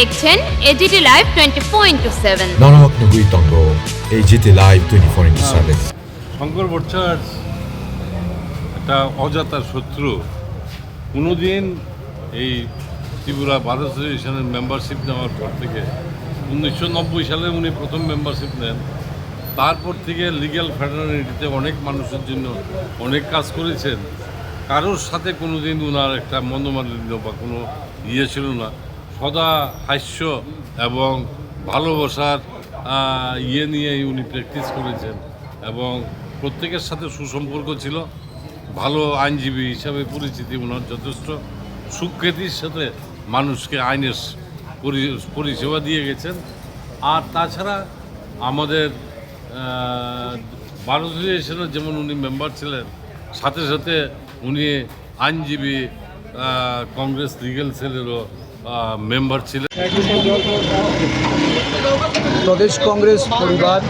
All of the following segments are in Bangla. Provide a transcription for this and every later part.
দেখছেন এজিটি লাইভ 24/7। নরহক তন্ত্র এজিটি লাইভ 24/7। শঙ্কর ভট্টাচার্য একটা অজাতা শত্রু। কোনোদিন এই ত্রিপুরা বার অ্যাসোসিয়েশনের মেম্বারশিপ নেওয়ার পর থেকে 1990 সালে উনি প্রথম মেম্বারশিপ নেন। তারপর থেকে লিগ্যাল ফ্র্যাটার্নিটিতে অনেক মানুষের জন্য অনেক কাজ করেছেন। কারোর সাথে কোনো দিন ওনার একটা মন্দমালিন্য বা কোনো ছিল না। সদা হাস্য এবং ভালোবাসার নিয়েই উনি প্র্যাকটিস করেছেন এবং প্রত্যেকের সাথে সুসম্পর্ক ছিল। ভালো আইনজীবী হিসাবে পরিচিতি ওনার যথেষ্ট। সুখ্যাতির সাথে মানুষকে আইনের পরিষেবা দিয়ে গেছেন। আর তাছাড়া আমাদের বার অ্যাসোসিয়েশনের যেমন উনি মেম্বার ছিলেন, সাথে সাথে উনি আইনজীবী কংগ্রেস লিগ্যাল সেলেরও মেম্বার ছিলেন। প্রদেশ কংগ্রেস পরিবার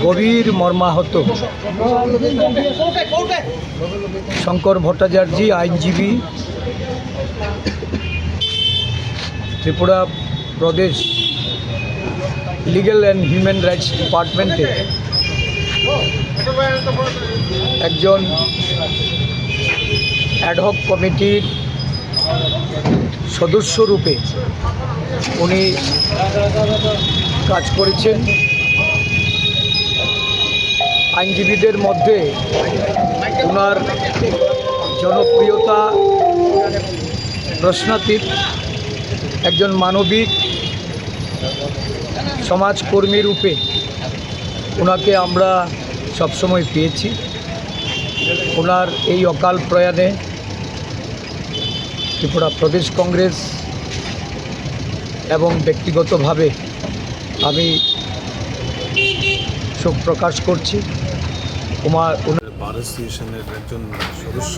গভীর মর্মাহত। শঙ্কর ভট্টাচার্য আইনজীবী, ত্রিপুরা প্রদেশ লিগ্যাল অ্যান্ড হিউম্যান রাইটস ডিপার্টমেন্টে একজন অ্যাডহক কমিটির সদস্যরূপে উনি কাজ করেছেন। আইনজীবীদের মধ্যে ওনার জনপ্রিয়তা প্রশ্নাতীত। একজন মানবিক সমাজকর্মী রূপে ওনাকে আমরা সবসময় পেয়েছি। ওনার এই অকাল প্রয়াণে ত্রিপুরা প্রদেশ কংগ্রেস এবং ব্যক্তিগতভাবে আমি শোক প্রকাশ করছি। বার অ্যাসোসিয়েশনের একজন সদস্য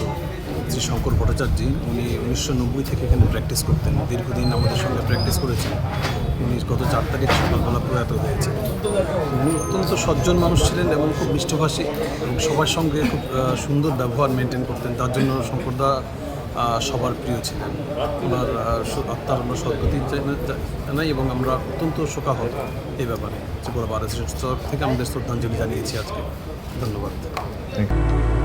শ্রী শঙ্কর ভট্টাচার্য, উনি 1990 থেকে এখানে প্র্যাকটিস করতেন। দীর্ঘদিন আমাদের সঙ্গে প্র্যাকটিস করেছেন। উনি গত 4 তারিখ সকালবেলা প্রয়াত হয়েছেন। উনি অত্যন্ত সজ্জন মানুষ ছিলেন এবং খুব মিষ্টভাষী এবং সবার সঙ্গে খুব সুন্দর ব্যবহার মেনটেন করতেন। তার জন্য শঙ্করদা সবার প্রিয় ছিলেন। ওনার আত্মার আমরা সদ্গতি জানাই এবং আমরা অত্যন্ত শোকাহত এই ব্যাপারে। ত্রিপুরা বার অ্যাসোসিয়েশন থেকে আমাদের শ্রদ্ধাঞ্জলি জানিয়েছি আজকে। ধন্যবাদ। Thank you.